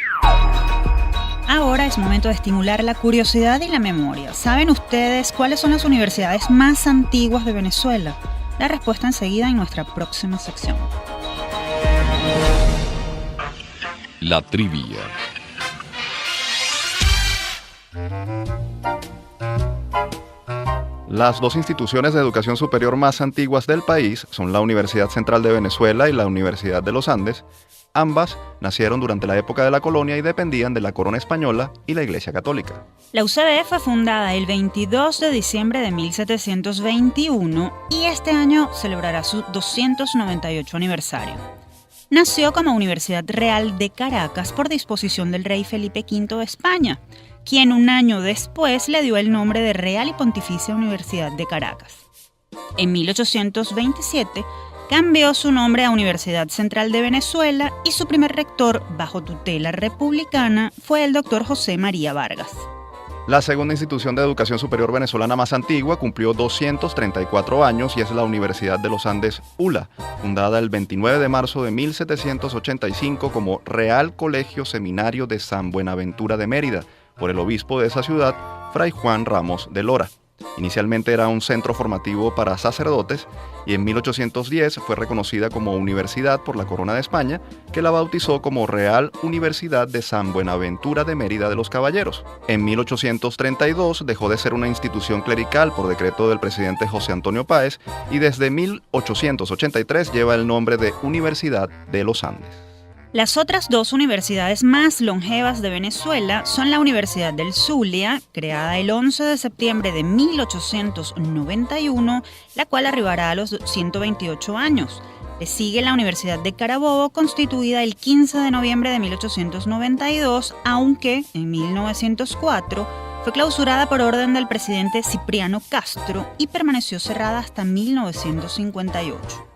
Ahora es momento de estimular la curiosidad y la memoria. ¿Saben ustedes cuáles son las universidades más antiguas de Venezuela? La respuesta enseguida en nuestra próxima sección. La trivia. Las dos instituciones de educación superior más antiguas del país son la Universidad Central de Venezuela y la Universidad de los Andes. Ambas nacieron durante la época de la colonia y dependían de la corona española y la Iglesia Católica. La UCB fue fundada el 22 de diciembre de 1721 y este año celebrará su 298 aniversario. Nació como Universidad Real de Caracas por disposición del rey Felipe V de España, quien un año después le dio el nombre de Real y Pontificia Universidad de Caracas. En 1827 cambió su nombre a Universidad Central de Venezuela y su primer rector, bajo tutela republicana, fue el doctor José María Vargas. La segunda institución de educación superior venezolana más antigua cumplió 234 años y es la Universidad de los Andes ULA, fundada el 29 de marzo de 1785 como Real Colegio Seminario de San Buenaventura de Mérida, por el obispo de esa ciudad, Fray Juan Ramos de Lora. Inicialmente era un centro formativo para sacerdotes y en 1810 fue reconocida como universidad por la Corona de España, que la bautizó como Real Universidad de San Buenaventura de Mérida de los Caballeros. En 1832 dejó de ser una institución clerical por decreto del presidente José Antonio Páez y desde 1883 lleva el nombre de Universidad de los Andes. Las otras dos universidades más longevas de Venezuela son la Universidad del Zulia, creada el 11 de septiembre de 1891, la cual arribará a los 128 años. Le sigue la Universidad de Carabobo, constituida el 15 de noviembre de 1892, aunque en 1904 fue clausurada por orden del presidente Cipriano Castro y permaneció cerrada hasta 1958.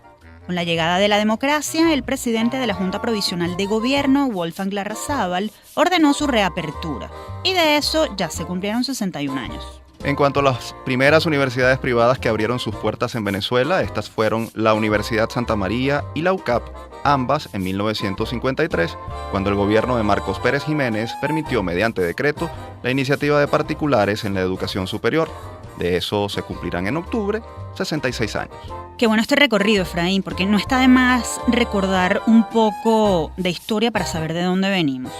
Con la llegada de la democracia, el presidente de la Junta Provisional de Gobierno, Wolfgang Larrazábal, ordenó su reapertura, y de eso ya se cumplieron 61 años. En cuanto a las primeras universidades privadas que abrieron sus puertas en Venezuela, estas fueron la Universidad Santa María y la UCAP, ambas en 1953, cuando el gobierno de Marcos Pérez Jiménez permitió mediante decreto la iniciativa de particulares en la educación superior. De eso se cumplirán en octubre 66 años. Qué bueno este recorrido, Efraín, porque no está de más recordar un poco de historia para saber de dónde venimos.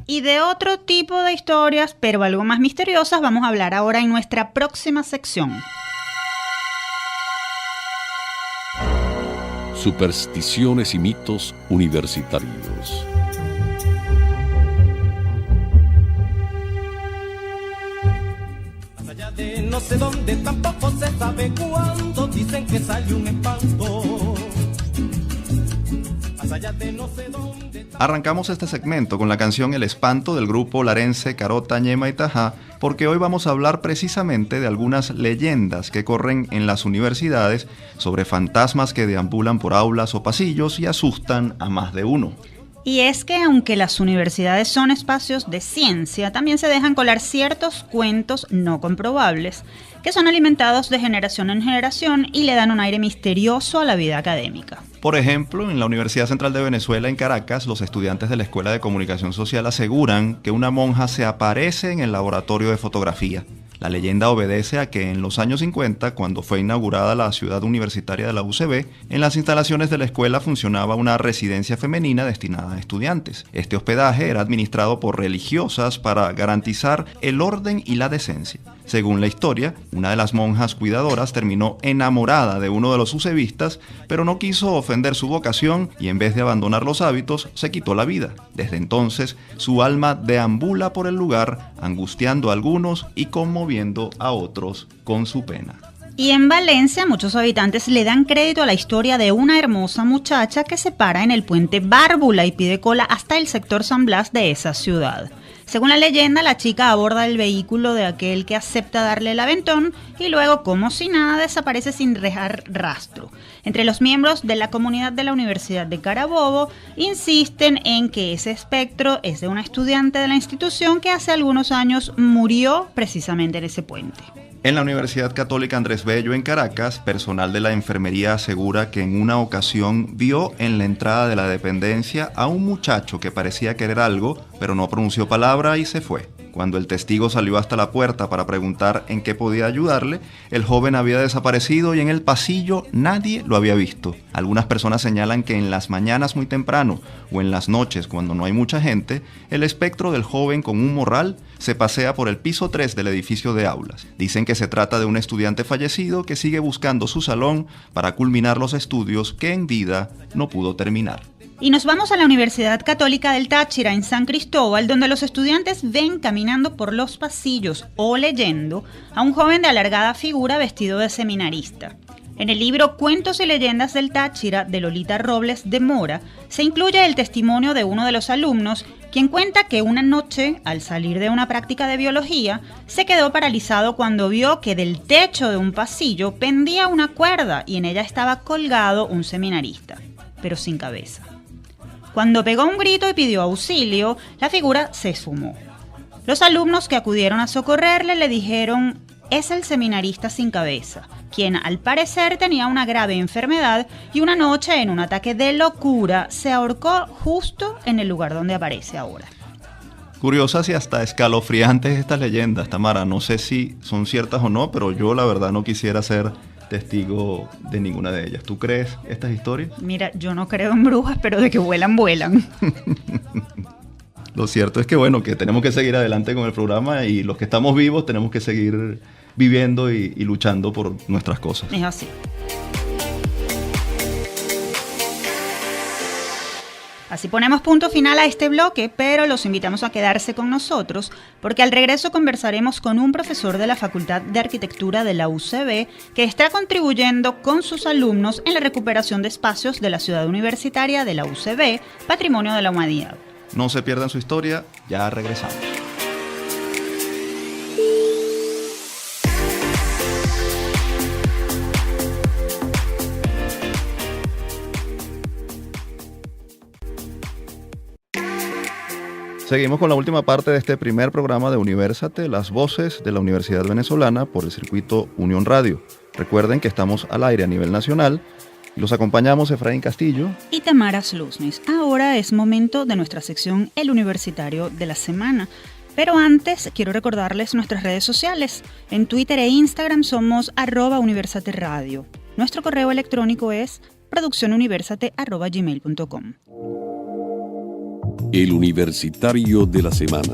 Y de otro tipo de historias, pero algo más misteriosas, vamos a hablar ahora en nuestra próxima sección. Supersticiones y mitos universitarios. De no sé dónde, tampoco se sabe cuándo, dicen que salió un espanto Arrancamos este segmento con la canción El Espanto del grupo larense Carota, Ñema y Tajá, porque hoy vamos a hablar precisamente de algunas leyendas que corren en las universidades sobre fantasmas que deambulan por aulas o pasillos y asustan a más de uno. Y es que aunque las universidades son espacios de ciencia, también se dejan colar ciertos cuentos no comprobables, que son alimentados de generación en generación y le dan un aire misterioso a la vida académica. Por ejemplo, en la Universidad Central de Venezuela, en Caracas, los estudiantes de la Escuela de Comunicación Social aseguran que una monja se aparece en el laboratorio de fotografía. La leyenda obedece a que en los años 50, cuando fue inaugurada la ciudad universitaria de la UCB, en las instalaciones de la escuela funcionaba una residencia femenina destinada a estudiantes. Este hospedaje era administrado por religiosas para garantizar el orden y la decencia. Según la historia, una de las monjas cuidadoras terminó enamorada de uno de los ucebistas, pero no quiso ofender su vocación y en vez de abandonar los hábitos, se quitó la vida. Desde entonces, su alma deambula por el lugar, angustiando a algunos y conmoviendo a otros con su pena. Y en Valencia, muchos habitantes le dan crédito a la historia de una hermosa muchacha que se para en el puente Bárbula y pide cola hasta el sector San Blas de esa ciudad. Según la leyenda, la chica aborda el vehículo de aquel que acepta darle el aventón y luego, como si nada, desaparece sin dejar rastro. Entre los miembros de la comunidad de la Universidad de Carabobo insisten en que ese espectro es de una estudiante de la institución que hace algunos años murió precisamente en ese puente. En la Universidad Católica Andrés Bello en Caracas, personal de la enfermería asegura que en una ocasión vio en la entrada de la dependencia a un muchacho que parecía querer algo, pero no pronunció palabra y se fue. Cuando el testigo salió hasta la puerta para preguntar en qué podía ayudarle, el joven había desaparecido y en el pasillo nadie lo había visto. Algunas personas señalan que en las mañanas muy temprano o en las noches cuando no hay mucha gente, el espectro del joven con un morral se pasea por el piso 3 del edificio de aulas. Dicen que se trata de un estudiante fallecido que sigue buscando su salón para culminar los estudios que en vida no pudo terminar. Y nos vamos a la Universidad Católica del Táchira en San Cristóbal, donde los estudiantes ven caminando por los pasillos o leyendo a un joven de alargada figura vestido de seminarista. En el libro Cuentos y leyendas del Táchira de Lolita Robles de Mora se incluye el testimonio de uno de los alumnos, quien cuenta que una noche, al salir de una práctica de biología, se quedó paralizado cuando vio que del techo de un pasillo pendía una cuerda y en ella estaba colgado un seminarista, pero sin cabeza. Cuando pegó un grito y pidió auxilio, la figura se esfumó. Los alumnos que acudieron a socorrerle le dijeron: es el seminarista sin cabeza, quien al parecer tenía una grave enfermedad y una noche en un ataque de locura se ahorcó justo en el lugar donde aparece ahora. Curiosas y hasta escalofriantes estas leyendas, Tamara. No sé si son ciertas o no, pero yo la verdad no quisiera ser testigo de ninguna de ellas. ¿Tú crees estas historias? Mira, yo no creo en brujas, pero de que vuelan, vuelan. Lo cierto es que bueno, que tenemos que seguir adelante con el programa y los que estamos vivos tenemos que seguir viviendo y luchando por nuestras cosas. Es así. Así ponemos punto final a este bloque, pero los invitamos a quedarse con nosotros porque al regreso conversaremos con un profesor de la Facultad de Arquitectura de la UCB que está contribuyendo con sus alumnos en la recuperación de espacios de la ciudad universitaria de la UCB, Patrimonio de la Humanidad. No se pierdan su historia, ya regresamos. Seguimos con la última parte de este primer programa de Universate, las voces de la Universidad Venezolana por el circuito Unión Radio. Recuerden que estamos al aire a nivel nacional. Los acompañamos Efraín Castillo y Tamara Sluznis. Ahora es momento de nuestra sección El Universitario de la Semana. Pero antes quiero recordarles nuestras redes sociales. En Twitter e Instagram somos @universateradio. Nuestro correo electrónico es produccionuniversate@gmail.com. El Universitario de la Semana.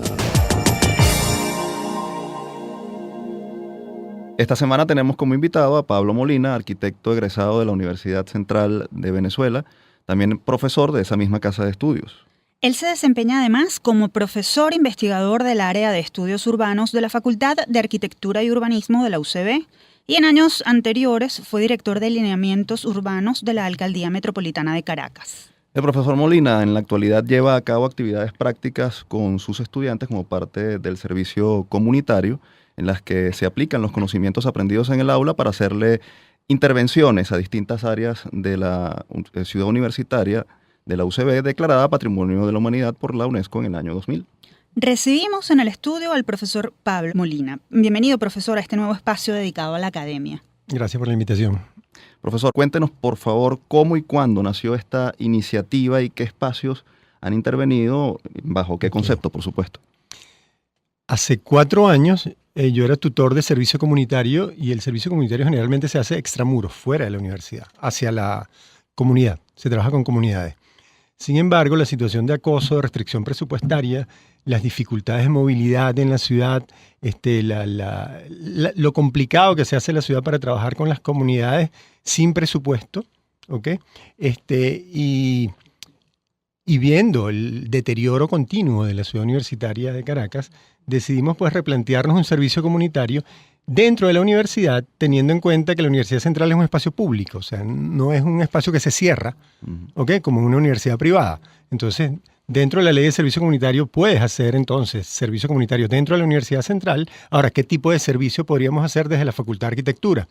Esta semana tenemos como invitado a Pablo Molina, arquitecto egresado de la Universidad Central de Venezuela, también profesor de esa misma casa de estudios. Él se desempeña además como profesor investigador del área de estudios urbanos de la Facultad de Arquitectura y Urbanismo de la UCB y en años anteriores fue director de lineamientos urbanos de la Alcaldía Metropolitana de Caracas. El profesor Molina en la actualidad lleva a cabo actividades prácticas con sus estudiantes como parte del servicio comunitario, en las que se aplican los conocimientos aprendidos en el aula para hacerle intervenciones a distintas áreas de la ciudad universitaria de la UCB, declarada Patrimonio de la Humanidad por la UNESCO en el año 2000. Recibimos en el estudio al profesor Pablo Molina. Bienvenido, profesor, a este nuevo espacio dedicado a la academia. Gracias por la invitación. Profesor, cuéntenos por favor cómo y cuándo nació esta iniciativa y qué espacios han intervenido, bajo qué concepto, por supuesto. Hace 4 años yo era tutor de servicio comunitario, y el servicio comunitario generalmente se hace extramuros, fuera de la universidad, hacia la comunidad. Se trabaja con comunidades. Sin embargo, la situación de acoso, de restricción presupuestaria, las dificultades de movilidad en la ciudad, lo complicado que se hace en la ciudad para trabajar con las comunidades sin presupuesto, ¿ok? Y viendo el deterioro continuo de la ciudad universitaria de Caracas, decidimos pues replantearnos un servicio comunitario dentro de la universidad, teniendo en cuenta que la Universidad Central es un espacio público, o sea, no es un espacio que se cierra, ¿ok? Como una universidad privada. Entonces, dentro de la ley de servicio comunitario puedes hacer entonces servicio comunitario dentro de la Universidad Central. Ahora, ¿qué tipo de servicio podríamos hacer desde la Facultad de Arquitectura?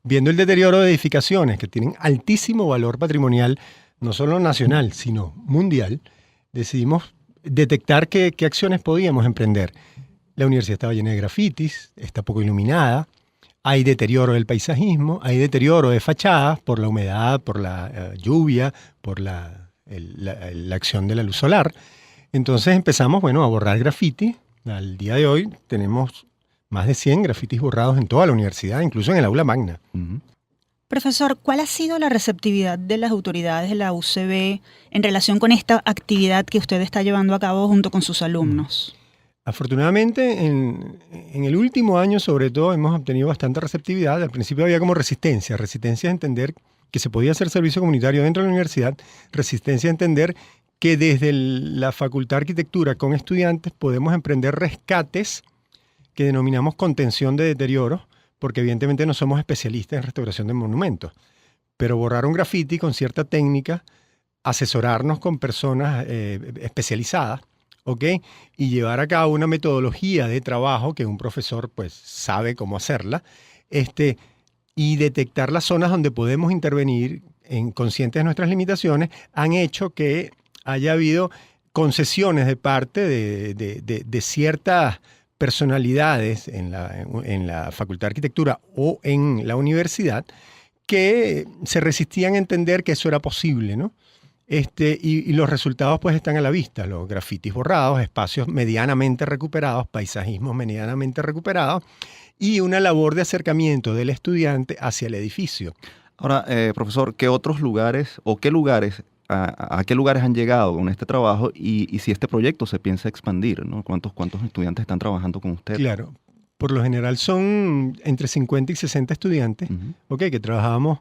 Viendo el deterioro de edificaciones que tienen altísimo valor patrimonial, no solo nacional, sino mundial, decidimos detectar qué acciones podíamos emprender. La universidad estaba llena de grafitis, está poco iluminada, hay deterioro del paisajismo, hay deterioro de fachadas por la humedad, por la lluvia, por la acción de la luz solar. Entonces empezamos, a borrar graffiti. Al día de hoy tenemos más de 100 grafitis borrados en toda la universidad, incluso en el aula magna. Profesor, ¿cuál ha sido la receptividad de las autoridades de la UCB en relación con esta actividad que usted está llevando a cabo junto con sus alumnos? Afortunadamente, en el último año, sobre todo, hemos obtenido bastante receptividad. Al principio había como resistencia a entender que se podía hacer servicio comunitario dentro de la universidad, resistencia a entender que desde la Facultad de Arquitectura con estudiantes podemos emprender rescates que denominamos contención de deterioro, porque evidentemente no somos especialistas en restauración de monumentos, pero borrar un grafiti con cierta técnica, asesorarnos con personas especializadas, ¿ok? Y llevar a cabo una metodología de trabajo que un profesor pues sabe cómo hacerla, y detectar las zonas donde podemos intervenir conscientes de nuestras limitaciones, han hecho que haya habido concesiones de parte de ciertas personalidades en la Facultad de Arquitectura o en la universidad que se resistían a entender que eso era posible, ¿no? Y los resultados pues están a la vista, los grafitis borrados, espacios medianamente recuperados, paisajismos medianamente recuperados y una labor de acercamiento del estudiante hacia el edificio. Ahora, profesor, ¿qué otros lugares o qué lugares, a qué lugares han llegado con este trabajo y si este proyecto se piensa expandir, ¿no? ¿Cuántos estudiantes están trabajando con usted? Claro, por lo general son entre 50 y 60 estudiantes, que trabajamos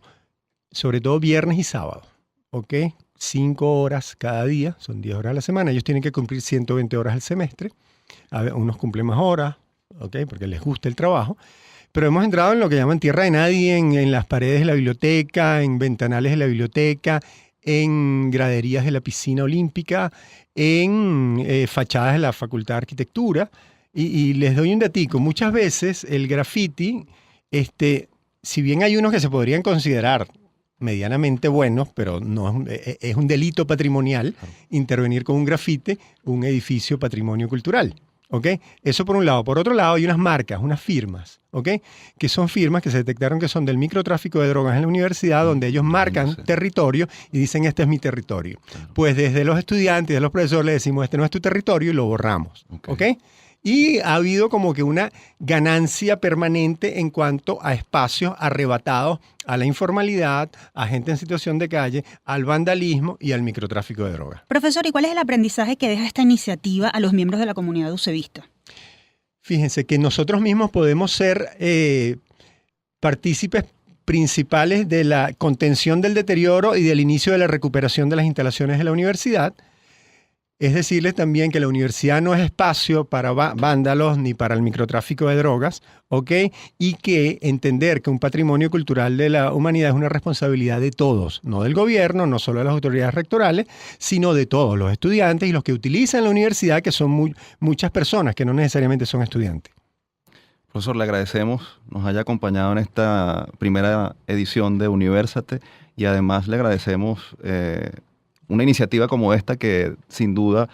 sobre todo viernes y sábado, 5 horas cada día, son 10 horas a la semana. Ellos tienen que cumplir 120 horas al semestre. Unos cumplen más horas, porque les gusta el trabajo. Pero hemos entrado en lo que llaman tierra de nadie, en las paredes de la biblioteca, en ventanales de la biblioteca, en graderías de la piscina olímpica, en fachadas de la Facultad de Arquitectura. Y les doy un datico. Muchas veces el graffiti, si bien hay unos que se podrían considerar medianamente buenos, pero no es un delito patrimonial intervenir con un grafite un edificio patrimonio cultural. Eso por un lado. Por otro lado, hay unas marcas, unas firmas, que son firmas que se detectaron que son del microtráfico de drogas en la universidad, donde ellos marcan territorio y dicen este es mi territorio. Pues desde los estudiantes y de los profesores le decimos este no es tu territorio y lo borramos. Y ha habido como que una ganancia permanente en cuanto a espacios arrebatados a la informalidad, a gente en situación de calle, al vandalismo y al microtráfico de drogas. Profesor, ¿y cuál es el aprendizaje que deja esta iniciativa a los miembros de la comunidad UCBista? Fíjense que nosotros mismos podemos ser partícipes principales de la contención del deterioro y del inicio de la recuperación de las instalaciones de la universidad, es decirles también que la universidad no es espacio para vándalos ni para el microtráfico de drogas, ¿ok? Y que entender que un patrimonio cultural de la humanidad es una responsabilidad de todos, no del gobierno, no solo de las autoridades rectorales, sino de todos los estudiantes y los que utilizan la universidad, que son muchas personas que no necesariamente son estudiantes. Profesor, le agradecemos nos haya acompañado en esta primera edición de Universate y además le agradecemos una iniciativa como esta que sin duda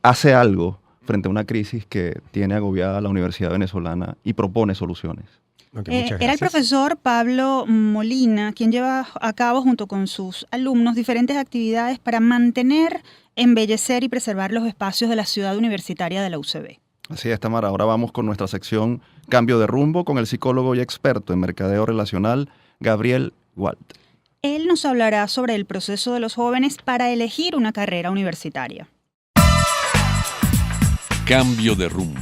hace algo frente a una crisis que tiene agobiada a la Universidad Venezolana y propone soluciones. Era el profesor Pablo Molina quien lleva a cabo junto con sus alumnos diferentes actividades para mantener, embellecer y preservar los espacios de la ciudad universitaria de la UCB. Así es, Tamara. Ahora vamos con nuestra sección Cambio de Rumbo con el psicólogo y experto en mercadeo relacional, Gabriel Wald. Él nos hablará sobre el proceso de los jóvenes para elegir una carrera universitaria. Cambio de rumbo.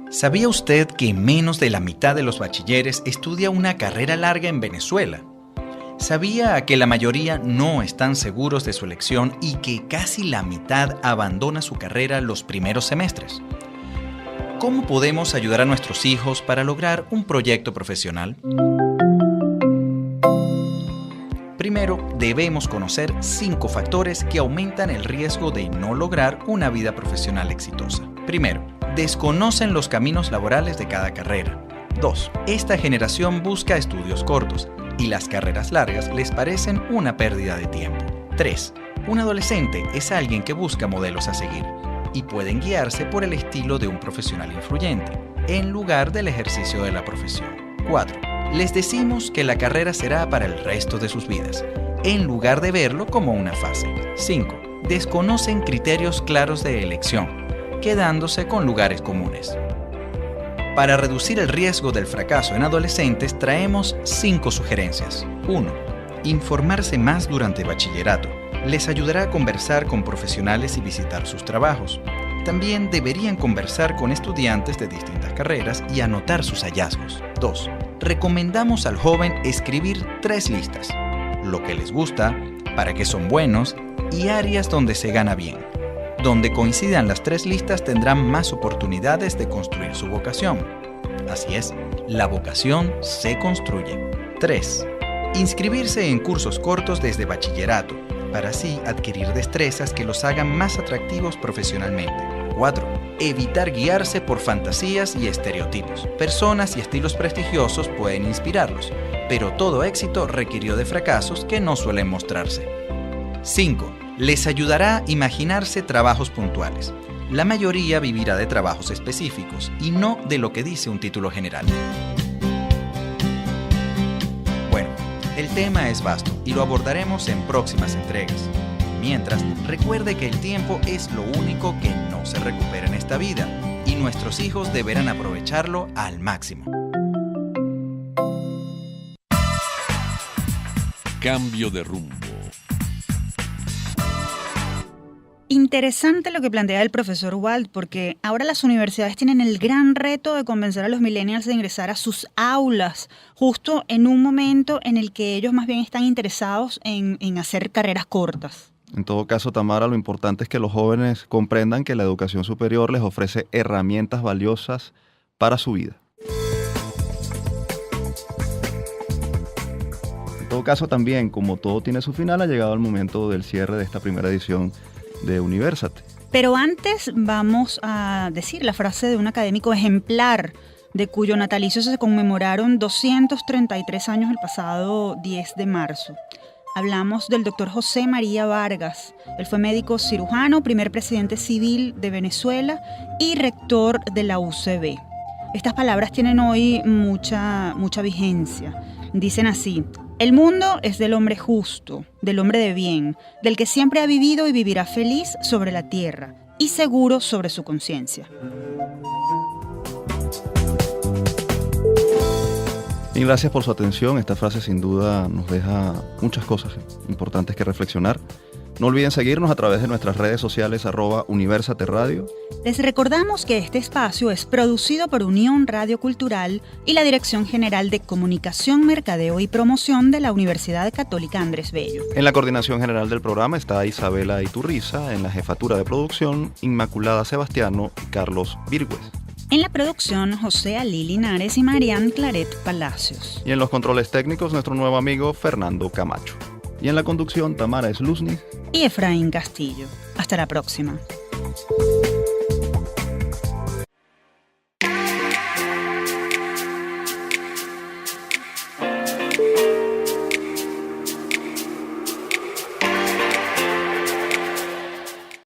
¿Sabía usted que menos de la mitad de los bachilleres estudia una carrera larga en Venezuela? ¿Sabía que la mayoría no están seguros de su elección y que casi la mitad abandona su carrera los primeros semestres? ¿Cómo podemos ayudar a nuestros hijos para lograr un proyecto profesional? Primero, debemos conocer 5 factores que aumentan el riesgo de no lograr una vida profesional exitosa. Primero, desconocen los caminos laborales de cada carrera. 2. Esta generación busca estudios cortos y las carreras largas les parecen una pérdida de tiempo. 3. Un adolescente es alguien que busca modelos a seguir y pueden guiarse por el estilo de un profesional influyente, en lugar del ejercicio de la profesión. 4. Les decimos que la carrera será para el resto de sus vidas, en lugar de verlo como una fase. 5. Desconocen criterios claros de elección, quedándose con lugares comunes. Para reducir el riesgo del fracaso en adolescentes, traemos 5 sugerencias. 1. Informarse más durante bachillerato. Les ayudará a conversar con profesionales y visitar sus trabajos. También deberían conversar con estudiantes de distintas carreras y anotar sus hallazgos. 2. Recomendamos al joven escribir 3 listas: lo que les gusta, para qué son buenos y áreas donde se gana bien. Donde coincidan las 3 listas tendrán más oportunidades de construir su vocación. Así es, la vocación se construye. 3. Inscribirse en cursos cortos desde bachillerato, para así adquirir destrezas que los hagan más atractivos profesionalmente. 4. Evitar guiarse por fantasías y estereotipos. Personas y estilos prestigiosos pueden inspirarlos, pero todo éxito requirió de fracasos que no suelen mostrarse. 5. Les ayudará a imaginarse trabajos puntuales. La mayoría vivirá de trabajos específicos y no de lo que dice un título general. Bueno, el tema es vasto y lo abordaremos en próximas entregas. Mientras, recuerde que el tiempo es lo único que no se recupera en esta vida y nuestros hijos deberán aprovecharlo al máximo. Cambio de rumbo. Interesante lo que plantea el profesor Wald, porque ahora las universidades tienen el gran reto de convencer a los millennials de ingresar a sus aulas, justo en un momento en el que ellos más bien están interesados en hacer carreras cortas. En todo caso, Tamara, lo importante es que los jóvenes comprendan que la educación superior les ofrece herramientas valiosas para su vida. En todo caso, también, como todo tiene su final, ha llegado el momento del cierre de esta primera edición de Universate. Pero antes vamos a decir la frase de un académico ejemplar, de cuyo natalicio se conmemoraron 233 años el pasado 10 de marzo. Hablamos del doctor José María Vargas. Él fue médico cirujano, primer presidente civil de Venezuela y rector de la UCB. Estas palabras tienen hoy mucha vigencia. Dicen así: el mundo es del hombre justo, del hombre de bien, del que siempre ha vivido y vivirá feliz sobre la tierra y seguro sobre su conciencia. Y gracias por su atención. Esta frase sin duda nos deja muchas cosas importantes que reflexionar. No olviden seguirnos a través de nuestras redes sociales @universaterradio. Les recordamos que este espacio es producido por Unión Radio Cultural y la Dirección General de Comunicación, Mercadeo y Promoción de la Universidad Católica Andrés Bello. En la coordinación general del programa está Isabela Iturriza, en la jefatura de producción Inmaculada Sebastiano y Carlos Virgües. En la producción, José Alí Linares y Marian Claret Palacios. Y en los controles técnicos, nuestro nuevo amigo Fernando Camacho. Y en la conducción, Tamara Sluzny y Efraín Castillo. Hasta la próxima.